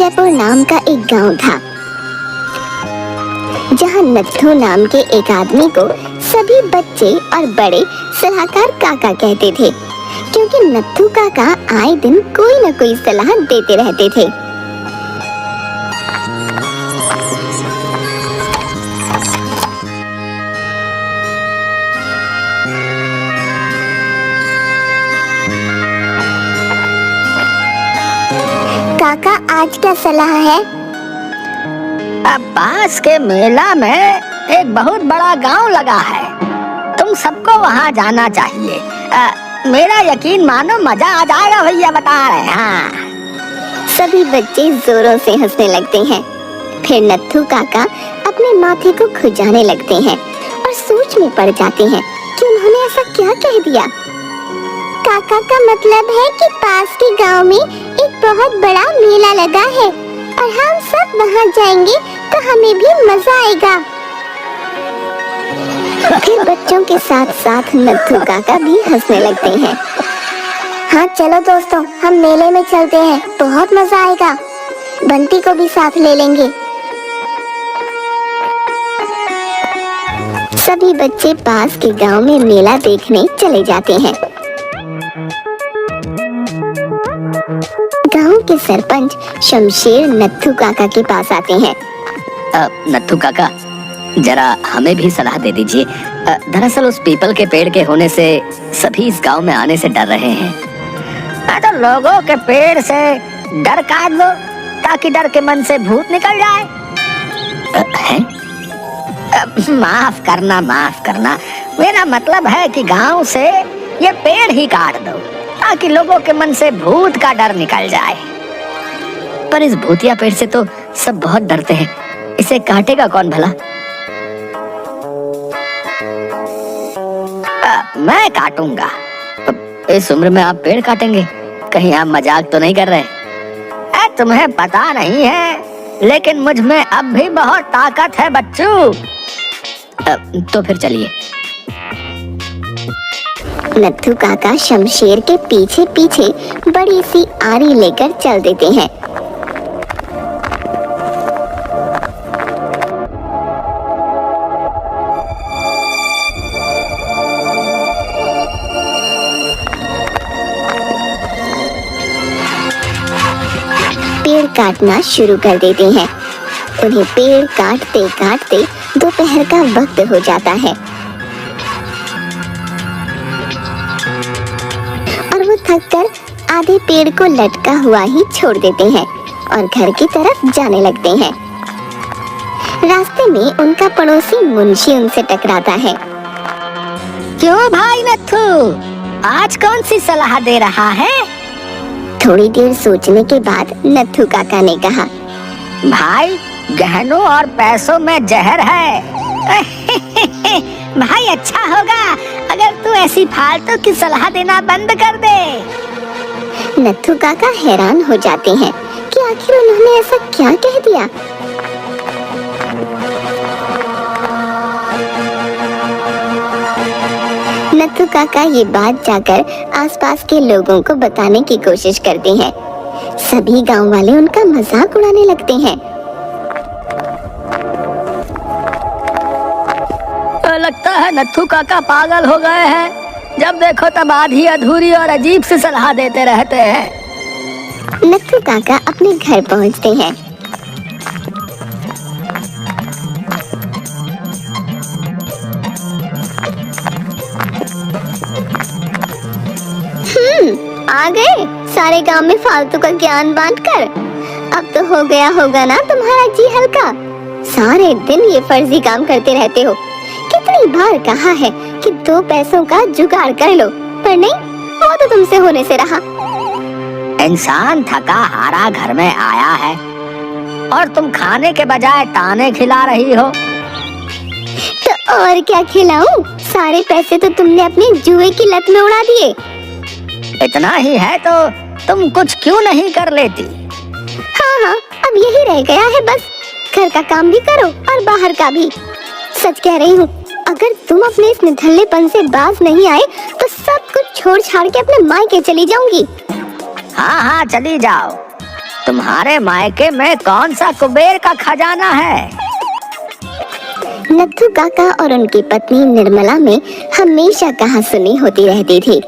जयपुर नाम का एक गांव था, जहां नत्थू नाम के एक आदमी को सभी बच्चे और बड़े सलाहकार काका कहते थे, क्योंकि नत्थू काका आए दिन कोई न कोई सलाह देते रहते थे। काका, आज क्या सलाह है? अब पास के मेला में एक बहुत बड़ा गांव लगा है, तुम सबको वहां जाना चाहिए। मेरा यकीन मानो, मजा आ जाएगा भैया, बता रहे हैं। हाँ। सभी बच्चे जोरों से हंसने लगते हैं। फिर नत्थू काका अपने माथे को खुजाने लगते हैं और सोच में पड़ जाते हैं कि उन्होंने ऐसा क्या कह दिया। काका का मतलब है कि पास के गांव में एक बहुत बड़ा मेला लगा है और हम सब वहां जाएंगे तो हमें भी मजा आएगा। फिर बच्चों के साथ साथ नत्थू काका भी हंसने लगते हैं। हाँ चलो दोस्तों, हम मेले में चलते हैं, बहुत मजा आएगा। बंटी को भी साथ ले लेंगे। सभी बच्चे पास के गांव में मेला देखने चले जाते हैं। गांव के सरपंच शमशेर नत्थू काका के पास आते हैं। नत्थू काका, जरा हमें भी सलाह दे दीजिए। दरअसल उस पीपल के पेड़ के होने से सभी इस गांव में आने से डर रहे हैं। तो लोगों के पेड़ से डर काट दो, ताकि डर के मन से भूत निकल जाए। माफ करना, मेरा मतलब है कि गांव से ये पेड़ ही काट दो, ताकि लोगों के मन से भूत का डर निकल जाए। पर इस भूतिया पेड़ से तो सब बहुत डरते हैं, इसे काटेगा कौन भला? मैं काटूंगा। इस उम्र में आप पेड़ काटेंगे? कहीं आप मजाक तो नहीं कर रहे? तुम्हें पता नहीं है, लेकिन मुझ में अब भी बहुत ताकत है बच्चू। तो फिर चलिए। नत्थू काका शमशेर के पीछे पीछे बड़ी सी आरी लेकर चल देते हैं। पेड़ काटना शुरू कर देते हैं। उन्हें पेड़ काटते काटते दोपहर का वक्त हो जाता है और वो थककर आधे पेड़ को लटका हुआ ही छोड़ देते हैं और घर की तरफ जाने लगते हैं। रास्ते में उनका पड़ोसी मुंशी उनसे टकराता है। क्यों भाई नत्थू, आज कौन सी सलाह दे रहा है? थोड़ी देर सोचने के बाद नत्थू काका ने कहा, भाई, गहनों और पैसों में जहर है। भाई, अच्छा होगा अगर तू ऐसी फालतू की सलाह देना बंद कर दे। नत्थू काका हैरान हो जाते हैं कि आखिर उन्होंने ऐसा क्या कह दिया। नत्थू काका ये बात जाकर आसपास के लोगों को बताने की कोशिश करते हैं। सभी गांव वाले उनका मजाक उड़ाने लगते हैं। लगता है नत्थू काका पागल हो गए हैं। जब देखो तब आधी अधूरी और अजीब सी सलाह देते रहते हैं। नत्थू काका अपने घर पहुंचते हैं। आ गए सारे गांव में फालतू का ज्ञान बांटकर। अब तो हो गया होगा ना तुम्हारा जी हल्का। सारे दिन ये फर्जी काम करते रहते हो। कितनी बार कहा है कि 2 पैसों का जुगाड़ कर लो, पर नहीं, वो तो तुमसे होने से रहा। इंसान थका हारा घर में आया है और तुम खाने के बजाय ताने खिला रही हो। तो और क्या खिलाऊं? सारे पैसे तो तुमने अपनी जुए की लत में उड़ा दिए। इतना ही है तो तुम कुछ क्यों नहीं कर लेती? हाँ, अब यही रह गया है बस। घर का काम भी करो और बाहर का भी। सच कह रही हूँ, अगर तुम अपने इस निठल्लेपन से बाज नहीं आए तो सब कुछ छोड़ छाड़ के अपने मायके चली जाऊंगी। हाँ, चली जाओ, तुम्हारे मायके में कौन सा कुबेर का खजाना है? नत्थू काका और उनकी पत्नी निर्मला में हमेशा कहा सुनी होती रहती थी।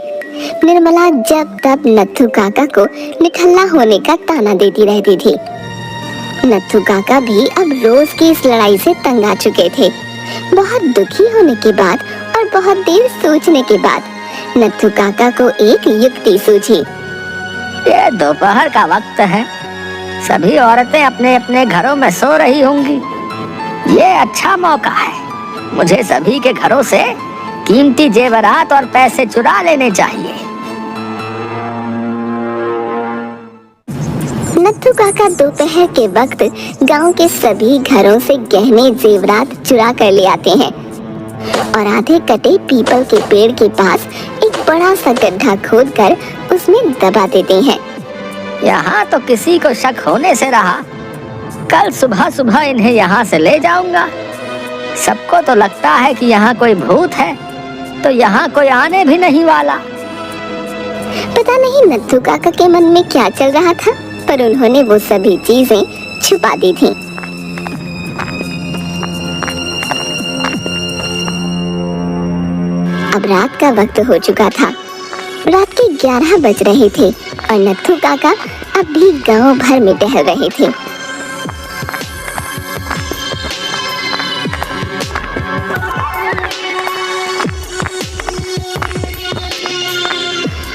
निर्मला जब तब नत्थू काका को निठल्ला होने का ताना देती रहती थी। नत्थू काका भी अब रोज की इस लड़ाई से तंग आ चुके थे। बहुत दुखी होने के बाद और बहुत देर सोचने के बाद नत्थू काका को एक युक्ति सूझी। ये दोपहर का वक्त है, सभी औरतें अपने अपने घरों में सो रही होंगी। ये अच्छा मौका है, मुझे सभी के घरों से कीमती जेवरात और पैसे चुरा लेने चाहिए। नत्थू काका दोपहर के वक्त गांव के सभी घरों से गहने जेवरात चुरा कर ले आते हैं और आधे कटे पीपल के पेड़ के पास एक बड़ा सा गड्ढा खोदकर उसमें दबा देते हैं। यहाँ तो किसी को शक होने से रहा, कल सुबह सुबह इन्हें यहाँ से ले जाऊंगा। सबको तो लगता है कि यहाँ कोई भूत है, तो यहाँ कोई आने भी नहीं वाला। पता नहीं नत्थू काका के मन में क्या चल रहा था, पर उन्होंने वो सभी चीजें छुपा दी थीं। अब रात का वक्त हो चुका था। रात के 11 बज रहे थे और नत्थू काका अब भी गांव भर में टहल रहे थे।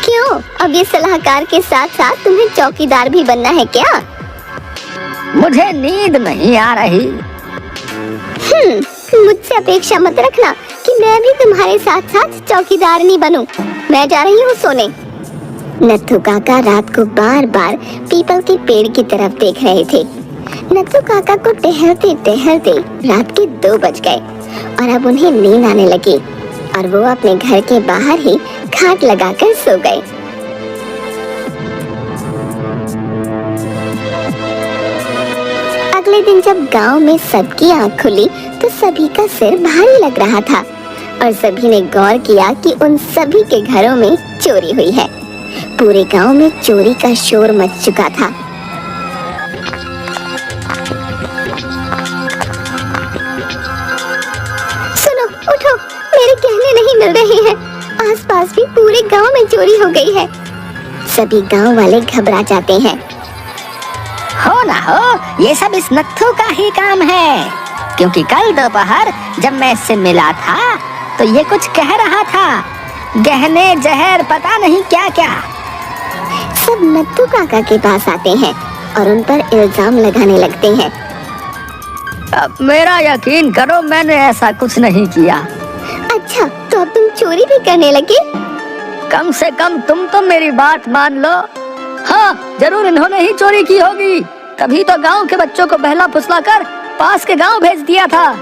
क्यों, अब ये सलाहकार के साथ साथ तुम्हें चौकीदार भी बनना है क्या? मुझे नींद नहीं आ रही। मुझसे अपेक्षा मत रखना कि मैं भी तुम्हारे साथ साथ चौकीदार नहीं बनूं। मैं जा रही हूँ सोने। नत्थू काका रात को बार बार पीपल के पेड़ की तरफ देख रहे थे। नत्थू काका को टहलते टहलते रात के 2 बज गए और अब उन्हें नींद आने लगी और वो अपने घर के बाहर ही खाट लगाकर सो गए। अगले दिन जब गांव में सबकी आंख खुली तो सभी का सिर भारी लग रहा था और सभी ने गौर किया कि उन सभी के घरों में चोरी हुई है। पूरे गांव में चोरी का शोर मच चुका था। सुनो, उठो, मेरे गहने नहीं मिल रहे हैं। आसपास भी पूरे गांव में चोरी हो गई है। सभी गांव वाले घबरा जाते हैं। हो ना हो, ये सब इस नत्थू का ही काम है, क्योंकि कल दोपहर जब मैं इससे मिला था तो ये कुछ कह रहा था, गहने जहर पता नहीं क्या क्या। सब नत्थू काका के पास आते हैं और उन पर इल्जाम लगाने लगते हैं। अब मेरा यकीन करो, मैंने ऐसा कुछ नहीं किया। अच्छा, तो अब तुम चोरी भी करने लगे? कम से कम तुम तो मेरी बात मान लो। हाँ, जरूर इन्होंने ही चोरी की होगी, तभी तो गांव के बच्चों को बहला फुसला कर पास के गांव भेज दिया था।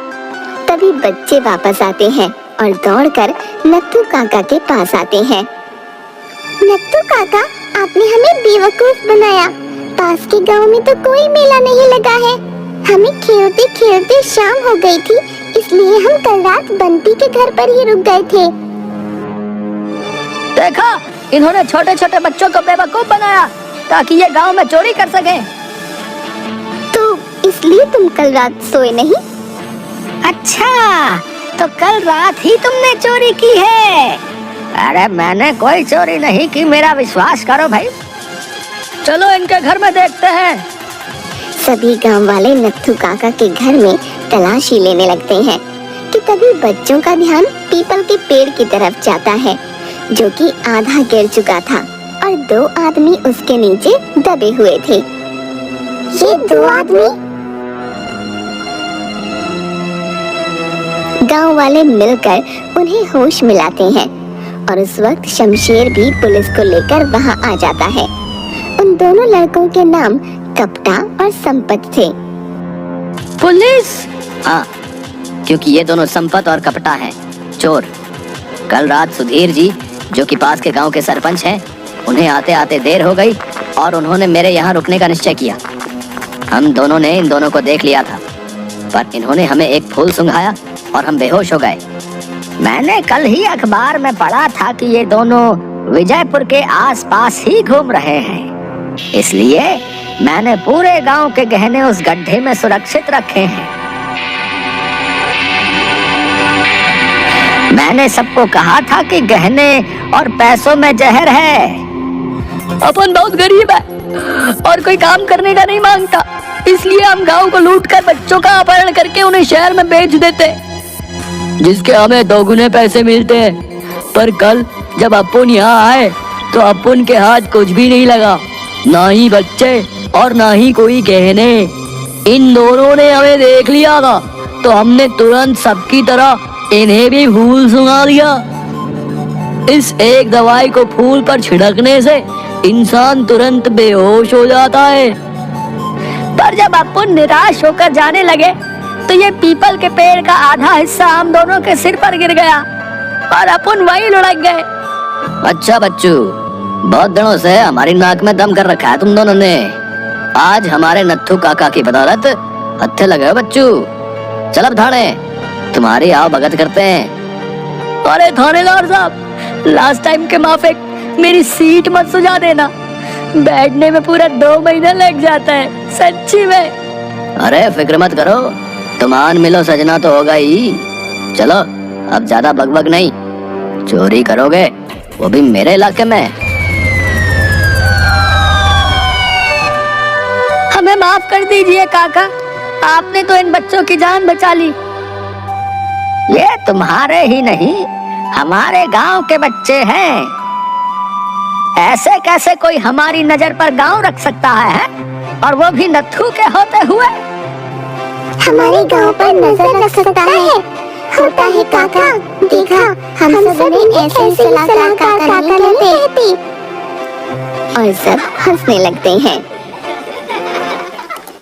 तभी बच्चे वापस आते हैं और दौड़कर नत्थू काका के पास आते हैं। नत्थू काका, आपने हमें बेवकूफ बनाया। पास के गांव में तो कोई मेला नहीं लगा है। हमें खेलते खेलते शाम हो गई थी, इसलिए हम कल रात बंटी के घर पर ही रुक गए थे। देखा, इन्होंने छोटे छोटे बच्चों को बेवकूफ बनाया ताकि ये गांव में चोरी कर सके। तो इसलिए तुम कल रात सोए नहीं? अच्छा, तो कल रात ही तुमने चोरी की है? अरे मैंने कोई चोरी नहीं की, मेरा विश्वास करो भाई। चलो इनके घर में देखते हैं। सभी गांव वाले नत्थू काका के घर में तलाशी लेने लगते हैं कि तभी बच्चों का ध्यान पीपल के पेड़ की तरफ जाता है, जो कि आधा गिर चुका था और 2 आदमी उसके नीचे दबे हुए थे। ये 2 आदमी? गांव वाले मिलकर उन्हें होश मिलाते हैं और उस वक्त शमशेर भी पुलिस को लेकर वहां आ जाता है। उन दोनों लड़कों के नाम कपटा और संपत थे। पुलिस? हाँ, क्योंकि ये दोनों संपत और कपटा हैं, चोर। कल रात सुधीर जी, जो कि पास के गांव के सरपंच हैं, उन्हें आते आते देर हो गई और उन्होंने मेरे यहाँ रुकने का निश्चय किया। हम दोनों ने इन दोनों को देख लिया था, पर इन्होंने हमें एक फूल सुंघाया और हम बेहोश हो गए। मैंने कल ही अखबार में पढ़ा था कि ये दोनों विजयपुर के आसपास ही घूम रहे हैं, इसलिए मैंने पूरे गांव के गहने उस गड्ढे में सुरक्षित रखे हैं। मैंने सबको कहा था कि गहने और पैसों में जहर है। अपन बहुत गरीब है और कोई काम करने का नहीं मांगता, इसलिए हम गांव को लूटकर बच्चों का अपहरण करके उन्हें शहर में बेच देते, जिसके हमें दोगुने पैसे मिलते हैं। पर कल जब अपुन यहाँ आए तो अपुन के हाथ कुछ भी नहीं लगा, ना ही बच्चे और ना ही कोई गहने। इन दोनों ने हमें देख लिया था तो हमने तुरंत सबकी तरह इन्हें भी फूल सुंघा दिया। इस एक दवाई को फूल पर छिड़कने से इंसान तुरंत बेहोश हो जाता है। पर जब अपुन निराश होकर जाने लगे तो ये पीपल के पेड़ का आधा हिस्सा हम दोनों के सिर पर गिर गया और अपुन वहीं लुढ़क गए। अच्छा बच्चू, बहुत दिनों से हमारी नाक में दम कर रखा है तुम दोनों ने। आज हमारे नत्थू काका की बदौलत हत्थे लगे हो बच्चू। चल अब थाने तुम्हारी आओ भगत करते हैं। अरे थानेदार साहब, लास्ट टाइम के माफिक मेरी सीट मत सुझा देना, बैठने में पूरा 2 महीना लग जाता है सच्ची में। अरे फिक्र मत करो, तुमान मिलो सजना तो होगा ही। चलो अब ज्यादा बकबक नहीं, चोरी करोगे वो भी मेरे इलाके में। हमें माफ कर दीजिए काका, आपने तो इन बच्चों की जान बचा ली। ये तुम्हारे ही नहीं हमारे गांव के बच्चे हैं। ऐसे कैसे कोई हमारी नजर पर गांव रख सकता है? और वो भी नत्थू के होते हुए। हमारे गांव पर नजर रख सकता है, होता है काका। देखा, हम सब ने ऐसे सलाह काका ने कहती और सब हंसने लगते हैं।